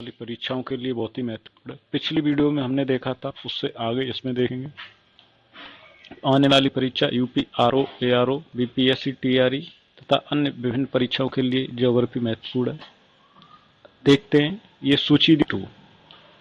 वाली परीक्षाओं के लिए बहुत ही महत्वपूर्ण है। पिछली वीडियो में हमने देखा था, उससे आगे इसमें देखेंगे। आने वाली परीक्षा UP RO, ARO, BPSC, TRE तथा अन्य विभिन्न परीक्षाओं के लिए ज्योग्राफी महत्वपूर्ण है। देखते हैं ये सूची टू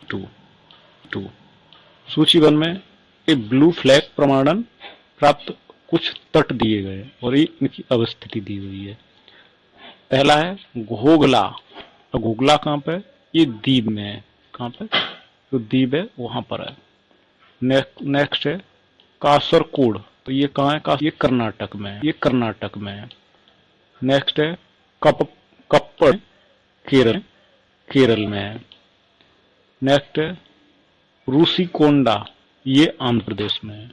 टू टू सूची 1 में एक ब्लू फ्लैग प्रमाणन प्राप्त कुछ तट दिए गए और ये इनकी अवस्थिति दी हुई है। पहला है घोगला। घोगला कहाँ पे? ये द्वीप में है। कहाँ पे? जो द्वीप है वहां पर है। नेक्स्ट है कासरकोड। तो ये कहाँ है? ये कर्नाटक में है। ये कर्नाटक में है। नेक्स्ट है कप्पड़, केरल, केरल में है। नेक्स्ट है रूसीकोंडा, ये आंध्र प्रदेश में है।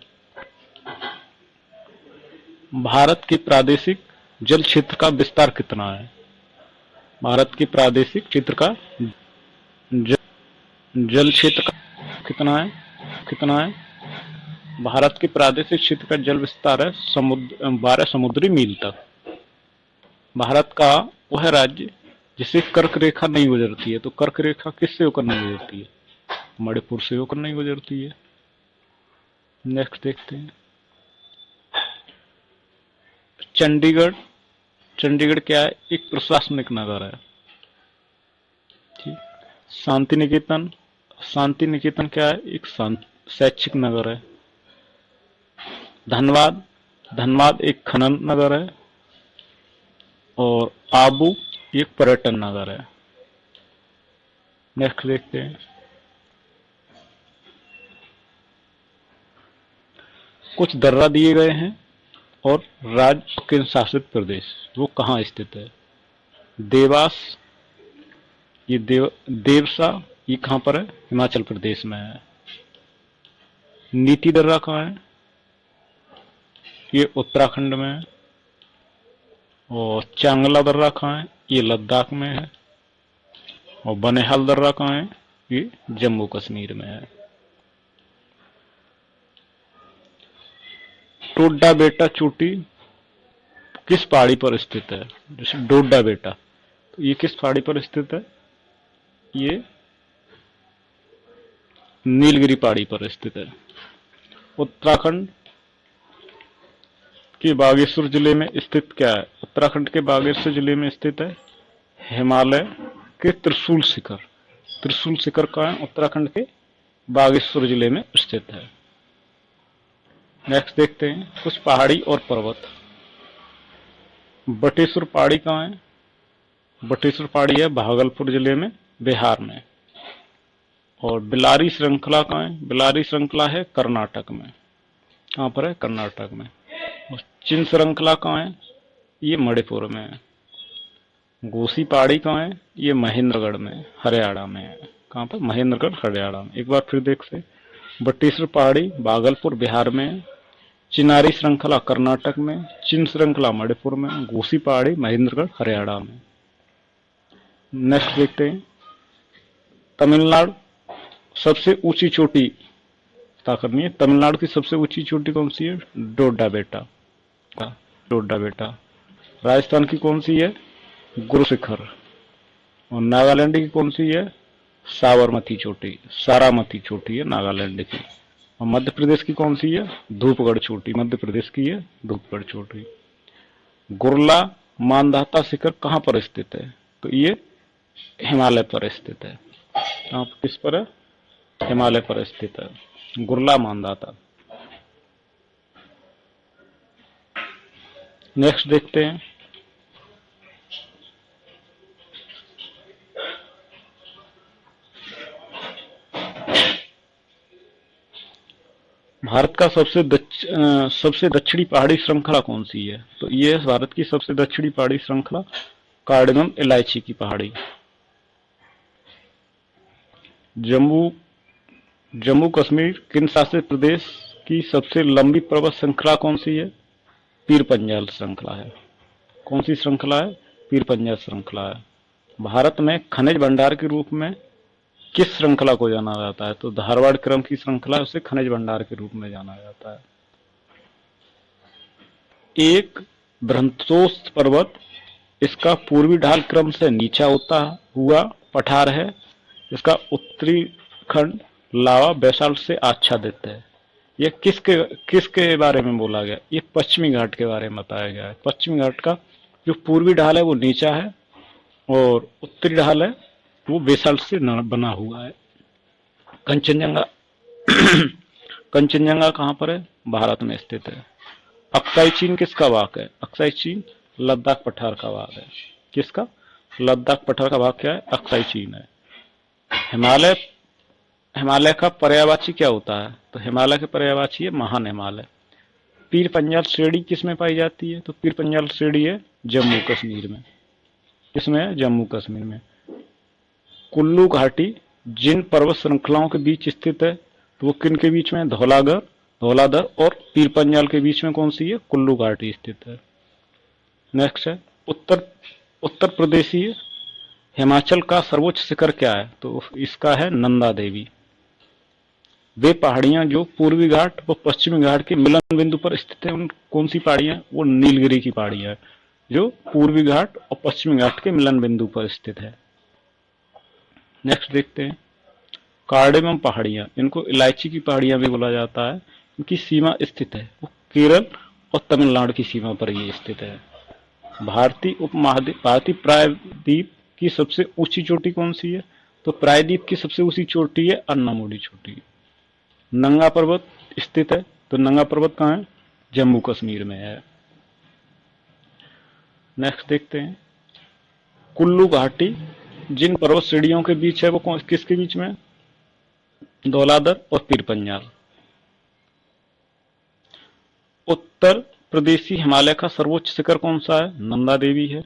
भारत के प्रादेशिक जल क्षेत्र का विस्तार कितना है? भारत के प्रादेशिक क्षेत्र का जल क्षेत्र का कितना है? भारत के प्रादेशिक क्षेत्र का जल विस्तार है 12 समुद्री मील तक। भारत का वह राज्य जिसे कर्क रेखा नहीं गुजरती है। तो कर्क रेखा किससे होकर नहीं गुजरती है? मणिपुर से होकर नहीं गुजरती है। नेक्स्ट देखते हैं चंडीगढ़। चंडीगढ़ क्या है? एक प्रशासनिक नगर है। ठीक। शांति निकेतन। शांति निकेतन क्या है? एक शैक्षिक नगर है। धनबाद। धनबाद एक खनन नगर है। और आबू एक पर्यटन नगर है। नेक्स्ट देखते हैं कुछ दर्रा दिए गए हैं और राज्य केंद्र शासित प्रदेश वो कहाँ स्थित है? देवास, ये देवसा, ये कहाँ पर है? हिमाचल प्रदेश में है। नीति दर्रा कहाँ है? ये उत्तराखंड में है। और चांगला दर्रा कहाँ है? ये लद्दाख में है। और बनिहाल दर्रा कहाँ है? ये जम्मू कश्मीर में है। डोडा बेटा चोटी किस पहाड़ी पर स्थित है? जैसे डोडा बेटा, तो ये किस पहाड़ी पर स्थित है? ये नीलगिरी पहाड़ी पर स्थित है। उत्तराखंड के बागेश्वर जिले में स्थित क्या है? उत्तराखंड के बागेश्वर जिले में स्थित है हिमालय के त्रिशूल शिखर। त्रिशूल शिखर कहाँ है? उत्तराखंड के बागेश्वर जिले में स्थित है। नेक्स्ट देखते हैं कुछ पहाड़ी और पर्वत। बटेश्वर पहाड़ी कहाँ है? बटेश्वर पहाड़ी है भागलपुर जिले में, बिहार में। और बिलारी श्रृंखला कहाँ है? बिलारी श्रृंखला है कर्नाटक में। कहाँ पर है? कर्नाटक में। और चिन श्रृंखला कहाँ है? ये मणिपुर में है। गोसी पहाड़ी कहाँ है? ये महेंद्रगढ़ में, हरियाणा में है। कहाँ पर? महेंद्रगढ़, हरियाणा में। एक बार फिर देख से बटेश्वर पहाड़ी भागलपुर बिहार में, चिनारी श्रृंखला कर्नाटक में, चिन श्रृंखला मणिपुर में, गोसी पहाड़ी महेंद्रगढ़ हरियाणा में। नेक्स्ट देखते हैं तमिलनाडु सबसे ऊंची चोटी पता करनी है। तमिलनाडु की सबसे ऊंची चोटी कौन सी है? डोडा बेटा। डोडा बेटा। राजस्थान की कौन सी है? गुरु शिखर। और नागालैंड की कौन सी है? साबरमती चोटी, सारामती चोटी है नागालैंड की। और मध्य प्रदेश की कौन सी है? धूपगढ़ चोटी, मध्य प्रदेश की है धूपगढ़ चोटी। गुरला मानधाता शिखर कहाँ पर स्थित है? तो ये हिमालय पर स्थित है। कहाँ किस पर है? हिमालय पर स्थित है गुरला मानधाता। नेक्स्ट देखते हैं भारत का सबसे दक्षिणी पहाड़ी श्रृंखला कौन सी है? तो ये है भारत की सबसे दक्षिणी पहाड़ी श्रृंखला कार्डमम इलायची की पहाड़ी। जम्मू कश्मीर केंद्र शासित प्रदेश की सबसे लंबी पर्वत श्रृंखला कौन सी है? पीर पंजाल श्रृंखला है। कौन सी श्रृंखला है? पीर पंजाल श्रृंखला है। भारत में खनिज भंडार के रूप में किस श्रृंखला को जाना जाता है? तो धारवाड़ क्रम की श्रृंखला, उसे खनिज भंडार के रूप में जाना जाता है। एक बृहंतोष पर्वत, इसका पूर्वी ढाल क्रम से नीचा होता हुआ पठार है। इसका उत्तरी खंड लावा बेसाल्ट से आच्छादित है। ये किसके बारे में बोला गया? ये पश्चिमी घाट के बारे में बताया गया है। पश्चिमी घाट का जो पूर्वी ढाल है वो नीचा है और उत्तरी ढाल है वो बेसाल्ट से बना हुआ है। कंचनजंगा कंचनजंगा कहाँ पर है? भारत में स्थित है। अक्साई चीन किसका भाग है? अक्साई चीन लद्दाख पठार का भाग है। किसका? लद्दाख पठार का भाग क्या है? अक्साई चीन है। हिमालय हिमालय का पर्यायवाची क्या होता है? तो हिमालय के पर्यायवाची है महान हिमालय। पीर पंजाल श्रेणी किस में पाई जाती है? तो पीर पंजाल श्रेणी है जम्मू कश्मीर में। किसमें है? जम्मू कश्मीर में। कुल्लू घाटी जिन पर्वत श्रृंखलाओं के बीच स्थित है तो वो किन के बीच में? धौलाधर और पीर पंजाल के बीच में कौन सी है? कुल्लू घाटी स्थित है। नेक्स्ट है उत्तर प्रदेशी हिमाचल का सर्वोच्च शिखर क्या है? तो इसका है नंदा देवी। वे पहाड़ियां जो पूर्वी घाट व पश्चिमी घाट के मिलन बिंदु पर स्थित है उन कौन सी पहाड़ियां? वो नीलगिरी की पहाड़ियां जो पूर्वी घाट और पश्चिमी घाट के मिलन बिंदु पर स्थित है। नेक्स्ट देखते हैं कार्डेमम पहाड़ियां, इनको इलायची की पहाड़ियां भी बोला जाता है। इनकी सीमा स्थित है वो केरल और तमिलनाडु की सीमा पर ये स्थित है। भारतीय प्रायद्वीप की सबसे ऊंची चोटी कौन सी है? तो प्रायद्वीप की सबसे ऊंची चोटी है अन्नामुडी चोटी। नंगा पर्वत स्थित है तो नंगा पर्वत कहाँ है? जम्मू कश्मीर में है। नेक्स्ट देखते हैं कुल्लू घाटी जिन पर्वत श्रेणियों के बीच है वो किसके बीच में? धौलाधर और पीर पंजाल। उत्तर प्रदेशी हिमालय का सर्वोच्च शिखर कौन सा है? नंदा देवी है।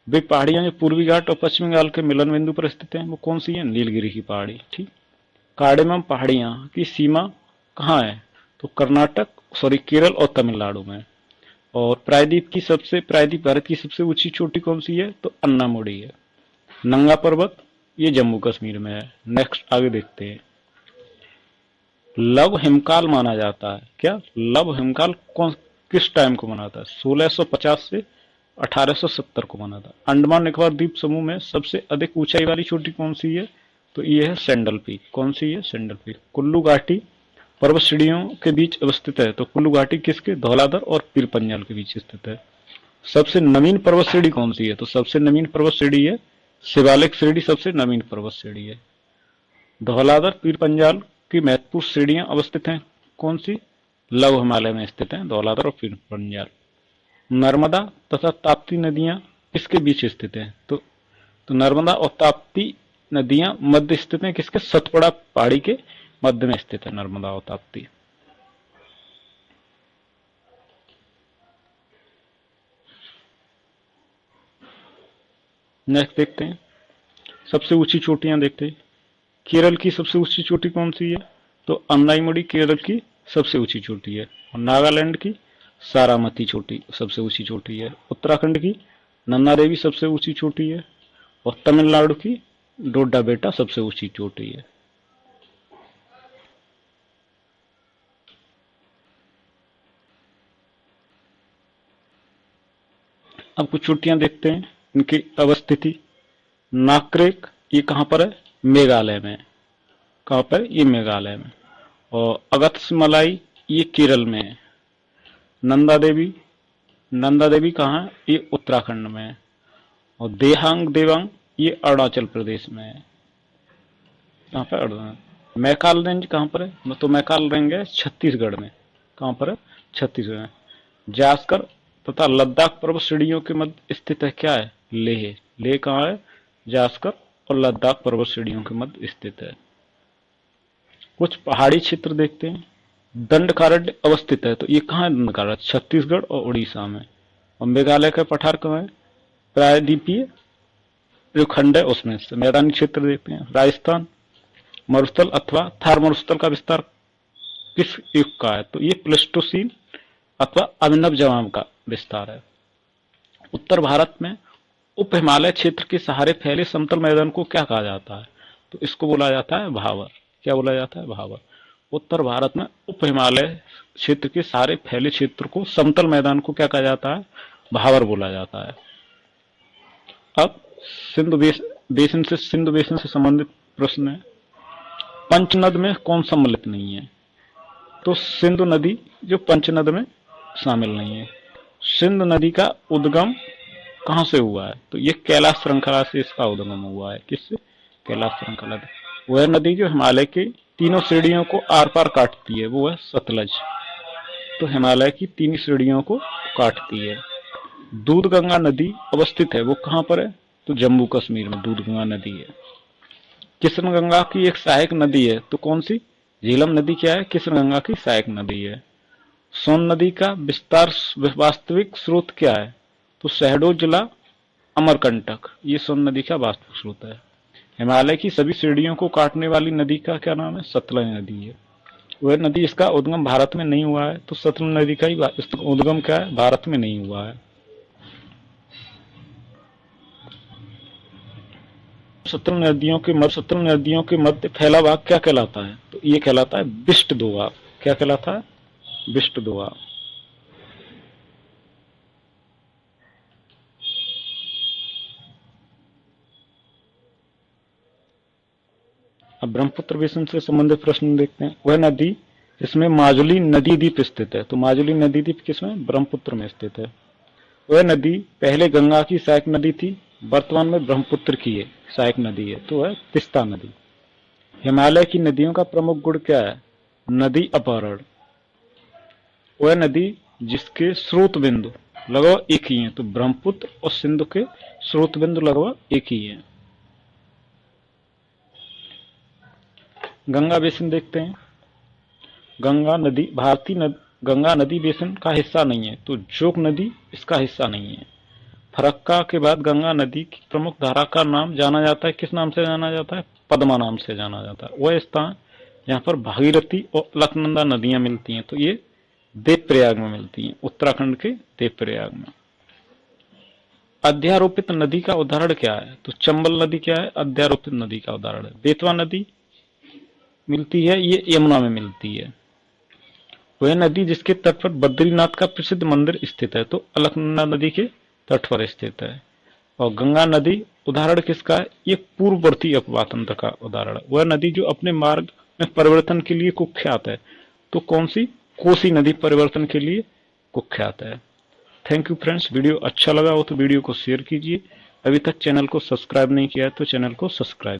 वे पहाड़ियां जो पूर्वी घाट और पश्चिमी घाट के मिलन बिंदु पर स्थित हैं वो कौन सी है? नीलगिरी की पहाड़ी। ठीक। कार्डेमम पहाड़ियां की सीमा कहाँ है? तो केरल और तमिलनाडु में। और प्रायद्वीप भारत की सबसे ऊंची चोटी कौन सी है? तो अन्नामुडी है। नंगा पर्वत ये जम्मू कश्मीर में है। नेक्स्ट आगे देखते हैं लव हिमकाल माना जाता है। क्या लव हिमकाल किस टाइम को मना था? 1650 से 1870 को मना था। अंडमान निकोबार द्वीप समूह में सबसे अधिक ऊंचाई वाली चोटी कौन सी है? तो ये है सैंडल पीक। कौन सी है? Sandal peak. कुल्लू घाटी पर्वत श्रेणियों के बीच अवस्थित है तो कुल्लू घाटी किसके? धौलाधर और पीर पंजाल के बीच स्थित है। सबसे नवीन पर्वत श्रेणी कौन सी है? तो सबसे नवीन पर्वत श्रेणी है शिवालिक श्रेणी, सबसे नवीन पर्वत श्रेणी है। धौलाधर पीर पंजाल की महत्वपूर्ण श्रेणियां अवस्थित हैं कौन सी? लव हिमालय में स्थित हैं धौलाधर और पीर पंजाल। नर्मदा तथा ताप्ती नदियां किसके बीच स्थित हैं? तो नर्मदा और ताप्ती नदियां मध्य स्थित हैं किसके? सतपुड़ा पहाड़ी के मध्य में स्थित है नर्मदा और ताप्ती। नेक्स्ट देखते हैं सबसे ऊंची चोटियां देखते हैं। केरल की सबसे ऊंची चोटी कौन सी है? तो अन्नाईमुडी केरल की सबसे ऊंची चोटी है। और नागालैंड की सारामती चोटी सबसे ऊंची चोटी है। उत्तराखंड की नन्दा देवी सबसे ऊंची चोटी है। और तमिलनाडु की डोडा बेटा सबसे ऊंची चोटी है। अब कुछ चोटियां देखते हैं इनकी अवस्थिति। नाकरेक ये कहां पर है? मेघालय में। कहां पर? ये मेघालय में। और अगस्त्यमलाई ये केरल में है। नंदा देवी कहाँ है? ये उत्तराखंड में है। और देवांग ये अरुणाचल प्रदेश में है। कहाँ पर? मैकाल रेंज कहाँ पर है? तो मैकाल रेंज है छत्तीसगढ़ में। कहाँ पर है? छत्तीसगढ़ में। जास्कर तथा लद्दाख पर्वत श्रेणियों के मध्य स्थित है क्या है? लेह कहाँ है? जास्कर और लद्दाख पर्वत श्रेणियों के मध्य स्थित है। कुछ पहाड़ी क्षेत्र देखते हैं। दंडकारण्य अवस्थित है तो ये कहाँ है? दंडकारण्य छत्तीसगढ़ और उड़ीसा में। और मेघालय का पठार कहाँ है? प्रायद्वीपीय जो खंड है उसमें। मैदानी क्षेत्र देखते हैं। राजस्थान मरुस्थल अथवा थार मरुस्थल का विस्तार किस युग का है? तो ये प्लेस्टोसीन अथवा अभिनव जमाम का विस्तार है। उत्तर भारत में उप हिमालय क्षेत्र के सहारे फैले समतल मैदान को क्या कहा जाता है? तो इसको बोला जाता है भावर। क्या बोला जाता है? भावर। उत्तर भारत में उप हिमालय क्षेत्र के सहारे फैले क्षेत्र को समतल मैदान को क्या कहा जाता है? भावर बोला जाता है। अब सिंधु बेसिन से संबंधित प्रश्न है, पंचनद में कौन सम्मिलित नहीं है? तो सिंधु नदी जो पंचनद में शामिल नहीं है। सिंधु नदी का उद्गम कहां से हुआ है? तो ये कैलाश श्रृंखला से इसका उद्गम हुआ है। किससे? कैलाश श्रृंखला। वह नदी जो हिमालय के तीनों श्रेणियों को आर पार काटती है, वो है सतलज। तो हिमालय की तीन श्रेणियों को काटती है। दूधगंगा नदी अवस्थित है, वो कहां पर है? तो जम्मू कश्मीर में दूधगंगा नदी है। कृष्णगंगा की एक सहायक नदी है, तो कौन सी? झेलम नदी क्या है? कृष्णगंगा की सहायक नदी है। सोन नदी का विस्तार वास्तविक स्रोत क्या है? तो शहडोल जिला अमरकंटक, ये सोन नदी का वास्तविक स्रोत है। हिमालय की सभी श्रेणियों को काटने वाली नदी का क्या नाम है? सतलज नदी है। वह नदी इसका उद्गम भारत में नहीं हुआ है, तो सतलज नदी का ही उद्गम क्या है? भारत में नहीं हुआ है। सतलज नदियों के मध्य फैला भाग क्या कहलाता है? तो ये कहलाता है विष्ट दोआब। क्या कहलाता है? विष्ट दोआब। अब ब्रह्मपुत्र बेसिन से संबंधित प्रश्न देखते हैं। वह नदी जिसमें माजुली नदी द्वीप स्थित है, तो माजुली नदी द्वीप किसमें? ब्रह्मपुत्र में स्थित है। वह नदी पहले गंगा की सहायक नदी थी, वर्तमान में ब्रह्मपुत्र की है सहायक नदी है, तो है तिस्ता नदी। हिमालय की नदियों का प्रमुख गुण क्या है? नदी अपहरण। वह नदी जिसके स्रोत बिंदु लगभग एक ही है, तो ब्रह्मपुत्र और सिंधु के स्रोत बिंदु लगभग एक ही है। गंगा बेसिन देखते हैं। गंगा नदी गंगा नदी बेसिन का हिस्सा नहीं है, तो जोक नदी इसका हिस्सा नहीं है। फरक्का के बाद गंगा नदी की प्रमुख धारा का नाम जाना जाता है, किस नाम से जाना जाता है? पद्मा नाम से जाना जाता है। वह स्थान जहाँ पर भागीरथी और अलकनंदा नदियां मिलती हैं, तो ये देवप्रयाग में मिलती हैं, उत्तराखंड के देवप्रयाग में। अध्यारोपित नदी का उदाहरण क्या है? तो चंबल नदी क्या है? अध्यारोपित नदी का उदाहरण है। बेतवा नदी मिलती है, ये यमुना में मिलती है। वह नदी जिसके तट पर बद्रीनाथ का प्रसिद्ध मंदिर स्थित है, तो अलकनंदा नदी के तट पर स्थित है। और गंगा नदी उदाहरण किसका है? ये पूर्ववर्ती अपवाह तंत्र का उदाहरण है। वह नदी जो अपने मार्ग में परिवर्तन के लिए कुख्यात है, तो कौन सी? कोसी नदी परिवर्तन के लिए कुख्यात है। थैंक यू फ्रेंड्स, वीडियो अच्छा लगा हो तो वीडियो को शेयर कीजिए। अभी तक चैनल को सब्सक्राइब नहीं किया है तो चैनल को सब्सक्राइब